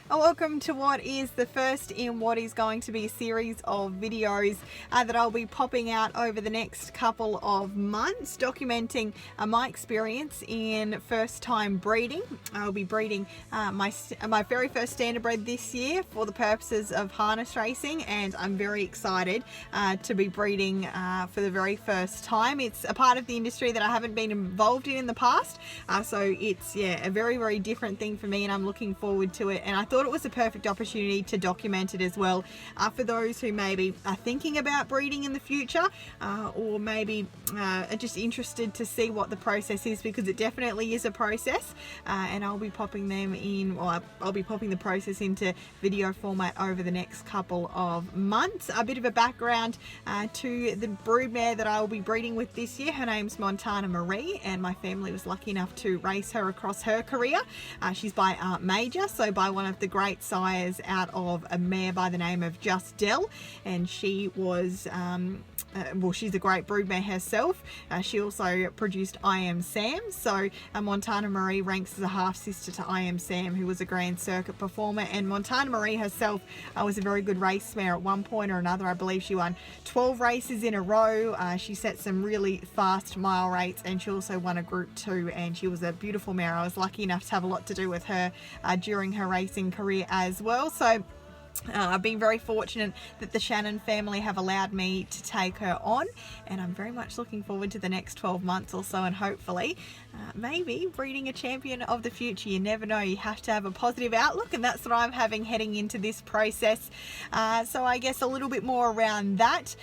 Welcome to what is the first in what is going to be a series of videos that I'll be popping out over the next couple of months, documenting my experience in first time breeding. I'll be breeding my very first standardbred this year for the purposes of harness racing, and I'm very excited to be breeding for the very first time. It's a part of the industry that I haven't been involved in the past, so it's a very different thing for me, and I'm looking forward to it. And I thought it was a perfect opportunity to document it as well for those who maybe are thinking about breeding in the future, or maybe are just interested to see what the process is, because it definitely is a process, and I'll be popping them in, or I'll be popping the process into video format over the next couple of months. A bit of a background to the broodmare that I will be breeding with this year. Her name's Montana Marie, and my family was lucky enough to race her across her career. She's by Aunt Major, so by one of the great sires out of a mare by the name of Just Dell, and she was she's a great broodmare herself. She also produced I Am Sam, so Montana Marie ranks as a half sister to I Am Sam, who was a Grand Circuit performer. And Montana Marie herself was a very good race mare at one point or another. I believe she won 12 races in a row. She set some really fast mile rates, and she also won a Group 2, and she was a beautiful mare. I was lucky enough to have a lot to do with her during her racing career as well. So I've been very fortunate that the Shannon family have allowed me to take her on, and I'm very much looking forward to the next 12 months or so, and hopefully maybe breeding a champion of the future. You never know. You have to have a positive outlook, and that's what I'm having heading into this process. So I guess a little bit more around that.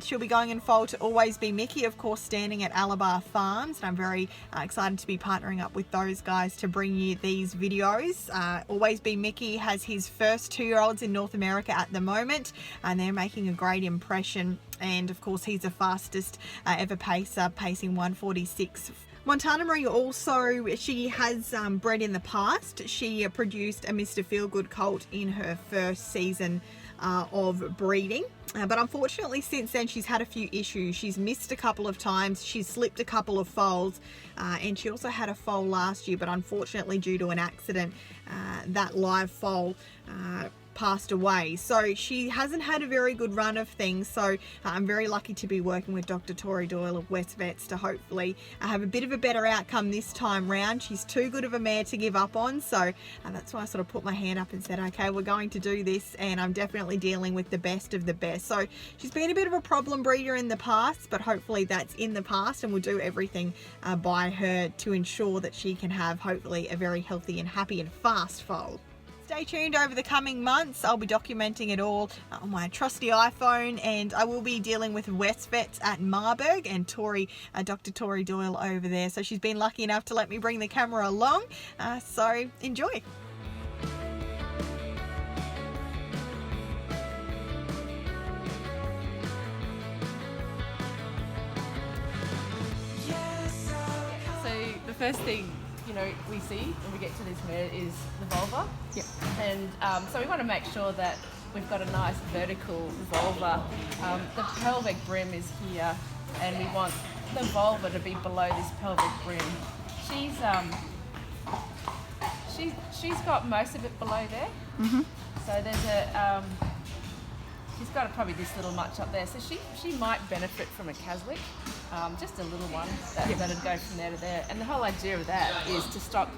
She'll be going in foal to Always B Miki, of course, standing at Alabar Farms, and I'm very excited to be partnering up with those guys to bring you these videos. Always B Miki has his first 2-year-olds in North America at the moment, and they're making a great impression. And of course, he's the fastest ever pacer, pacing 1:46. Montana Marie also, she has bred in the past. She produced a Mr. Feelgood colt in her first season of breeding. But unfortunately, since then, she's had a few issues. She's missed a couple of times. She's slipped a couple of foals, and she also had a foal last year, but unfortunately, due to an accident, that live foal passed away. So she hasn't had a very good run of things. So I'm very lucky to be working with Dr. Tori Doyle of Westvets to hopefully have a bit of a better outcome this time round. She's too good of a mare to give up on, so that's why I sort of put my hand up and said, okay, we're going to do this, and I'm definitely dealing with the best of the best. So she's been a bit of a problem breeder in the past, but hopefully that's in the past, and we'll do everything by her to ensure that she can have hopefully a very healthy and happy and fast foal. Stay tuned over the coming months. I'll be documenting it all on my trusty iPhone, and I will be dealing with Westvets at Marburg and Dr. Tori Doyle over there. So she's been lucky enough to let me bring the camera along. So enjoy. So the first thing we see when we get to this mare is the vulva. Yep. And so we want to make sure that we've got a nice vertical vulva. The pelvic brim is here, and we want the vulva to be below this pelvic brim. She's got most of it below there. Mm-hmm. So there's she's got probably this little much up there, so she might benefit from a caslick, just a little one that'd go from there to there. And the whole idea of that is to stop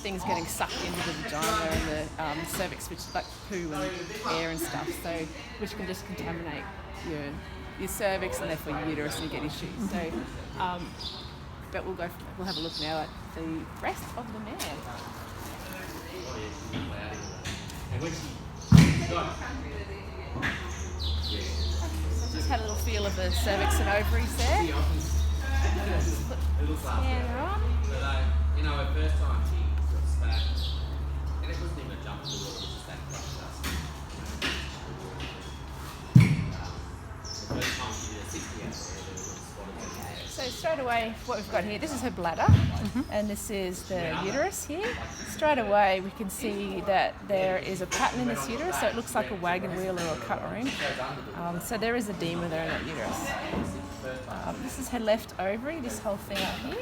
things getting sucked into the vagina and the cervix, which is like poo and air and stuff, so which can just contaminate your cervix and therefore your uterus, and you get issues. So, but we'll have a look now at the rest of the mare. Just had a little feel of the cervix and ovaries there. Just put the scanner on. Her first time she got spat, and it wasn't even a jump to the water, it was just that crushed us. The first time she did a 60 out there, there was a spot of it. So straight away, what we've got here, this is her bladder, and this is the uterus here. Straight away, we can see that there is a pattern in this uterus, so it looks like a wagon wheel or a cut ring. So there is edema there in that uterus. This is her left ovary, this whole thing up here.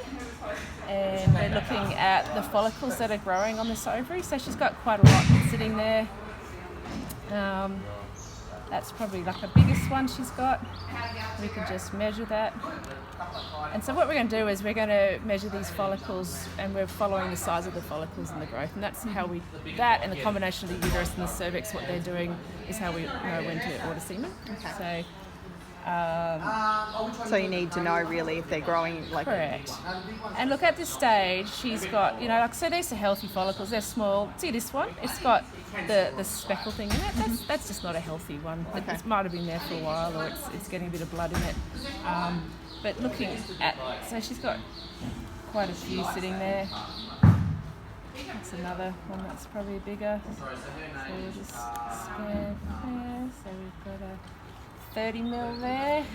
And we're looking at the follicles that are growing on this ovary. So she's got quite a lot sitting there. That's probably like the biggest one she's got. We can just measure that. And so what we're going to do is we're going to measure these follicles, and we're following the size of the follicles and the growth. And that's how that and the combination of the uterus and the cervix, what they're doing, is how we know when to order semen. Okay. So you need to know really if they're growing like... Correct. And look, at this stage, she's got, like, so these are healthy follicles. They're small. See this one? It's got the speckle thing in it. That's just not a healthy one. Okay. It might have been there for a while, or it's getting a bit of blood in it. But looking at, so she's got quite a few sitting there. That's another one that's probably bigger. So we'll just scan there. So we've got a 30 mil there.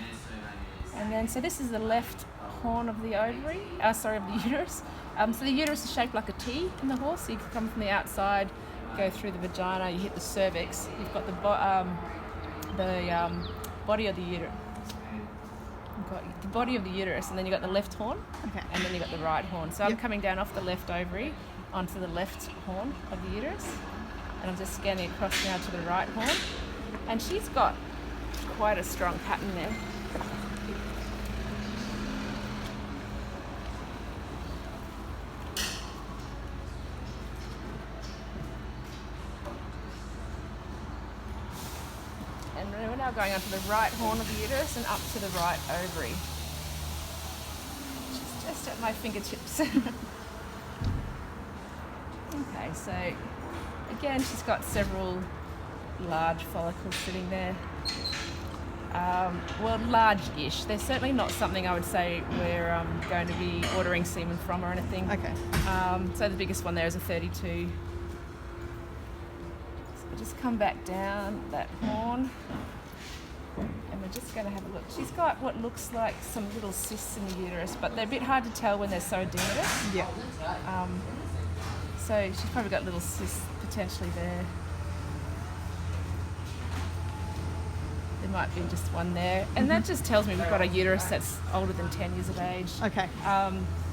And then, so this is the left horn of the ovary, of the uterus. So the uterus is shaped like a T in the horse. So you can come from the outside, go through the vagina, you hit the cervix. You've got the body of the uterus. You've got the body of the uterus, and then you've got the left horn, and then you've got the right horn. So I'm coming down off the left ovary onto the left horn of the uterus, and I'm just scanning across now to the right horn. And she's got quite a strong pattern there. And we're now going onto the right horn of the uterus and up to the right ovary. Which is just at my fingertips. Okay, so again, she's got several large follicles sitting there. Well, large-ish. They're certainly not something I would say we're going to be ordering semen from or anything. Okay. So the biggest one there is a 32. So we'll just come back down that horn, and we're just going to have a look. She's got what looks like some little cysts in the uterus, but they're a bit hard to tell when they're so edematous. Yeah. So she's probably got little cysts potentially there. There might be just one there. And that just tells me we've got a uterus that's older than 10 years of age. Okay.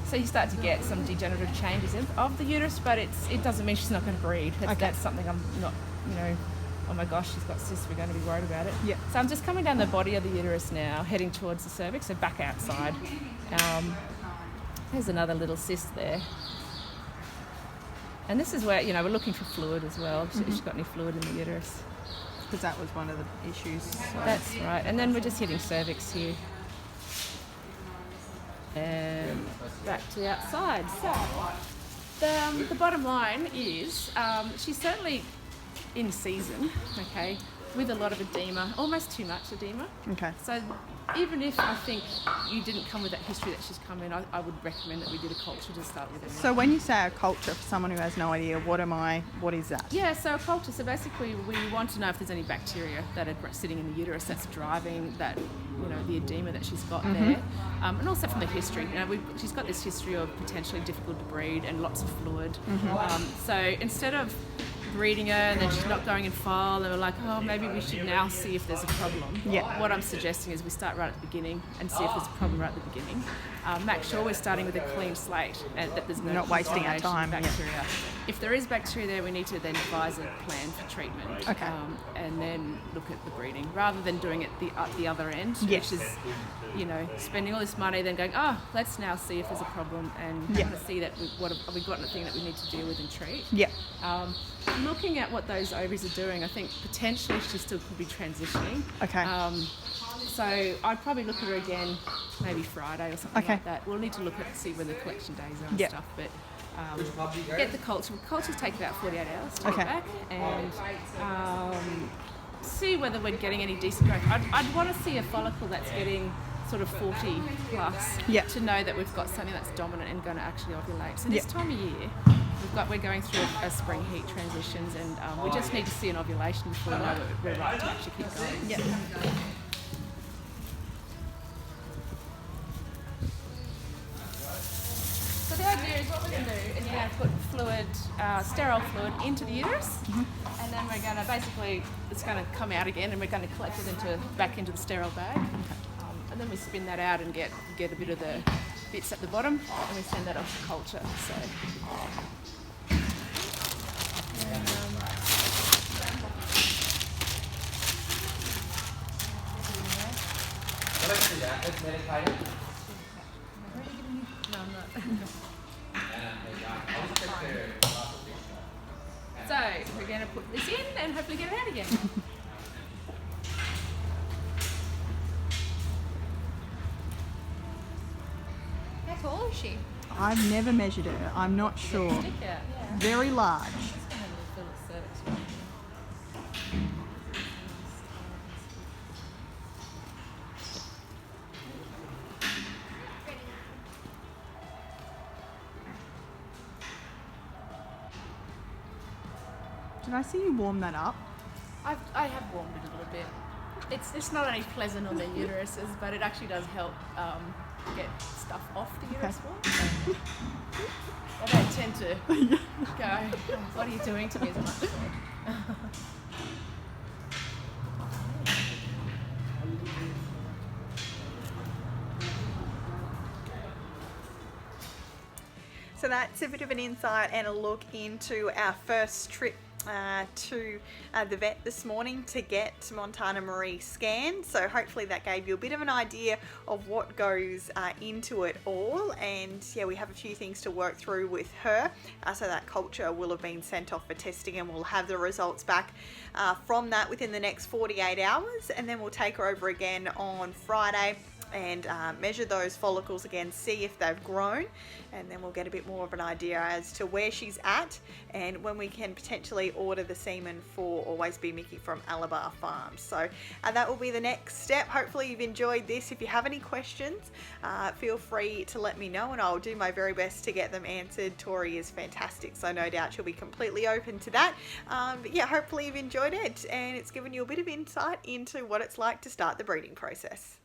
So you start to get some degenerative changes of the uterus, but it doesn't mean she's not going to breed. That's something I'm not, oh my gosh, she's got cysts, we're going to be worried about it. Yeah. So I'm just coming down the body of the uterus now, heading towards the cervix, so back outside. There's another little cyst there. And this is where, we're looking for fluid as well. If she's got any fluid in the uterus. Because that was one of the issues. So. That's right. And then we're just hitting cervix here. And back to the outside. So the bottom line is she's certainly in season, okay, with a lot of edema, almost too much edema. Okay. So even if I think you didn't come with that history that she's come in, I would recommend that we did a culture to start with. So when you say a culture, for someone who has no idea, what is that? Yeah, so a culture, so basically we want to know if there's any bacteria that are sitting in the uterus that's driving that, the edema that she's got there. And also from the history, she's got this history of potentially difficult to breed and lots of fluid. So instead of breeding her and then she's not going in file and we're like, oh, maybe we should now see if there's a problem. Yeah. What I'm suggesting is we start right at the beginning and see if there's a problem right at the beginning. Make sure we're starting with a clean slate and that there's no not wasting our time. Bacteria. Yeah. If there is bacteria there, we need to then devise a plan for treatment. Okay. And then look at the breeding rather than doing it the other end, yes. which is, spending all this money then going, let's now see if there's a problem and see that have we got anything that we need to deal with and treat. Yeah. Looking at what those ovaries are doing, I think potentially she still could be transitioning. Okay. So I'd probably look at her again maybe Friday or something like that. We'll need to look at see when the collection days are and stuff, but get the culture. Cultures take about 48 hours to get back and see whether we're getting any decent growth. I'd want to see a follicle that's getting sort of 40 plus to know that we've got something that's dominant and going to actually ovulate. So this time of year, we're going through a spring heat transitions and we just need to see an ovulation before we know we're right to actually keep going. Yep. So the idea is what we're going to do is we're going to put fluid, sterile fluid into the uterus and then we're going to basically, it's going to come out again and we're going to collect it back into the sterile bag. And and then we spin that out and get a bit of the bits at the bottom, and we send that off to culture. So. Let's do that. Let's meditate it. No, I'm not. I'll just check the glass of dish. So we're going to put this in and hopefully get it out again. How tall is she? I've never measured her. I'm not sure. Stick out, yeah. Very large. Just gonna have a little cervix right Did I see you warm that up? I have warmed it a little bit. It's not only pleasant on the uteruses, but it actually does help get stuff off the uterus wall. So I don't tend to go, "Oh, what are you doing to me?" as much. So that's a bit of an insight and a look into our first trip to the vet this morning to get Montana Marie scanned. So hopefully that gave you a bit of an idea of what goes into it all. And yeah, we have a few things to work through with her. So that culture will have been sent off for testing, and we'll have the results back from that within the next 48 hours. And then we'll take her over again on Friday and measure those follicles again, see if they've grown, and then we'll get a bit more of an idea as to where she's at and when we can potentially order the semen for Always B Miki from Alabar Farms. So that will be the next step. Hopefully you've enjoyed this. If you have any questions, feel free to let me know and I'll do my very best to get them answered. Tori is fantastic, so no doubt she'll be completely open to that. But yeah, hopefully you've enjoyed it and it's given you a bit of insight into what it's like to start the breeding process.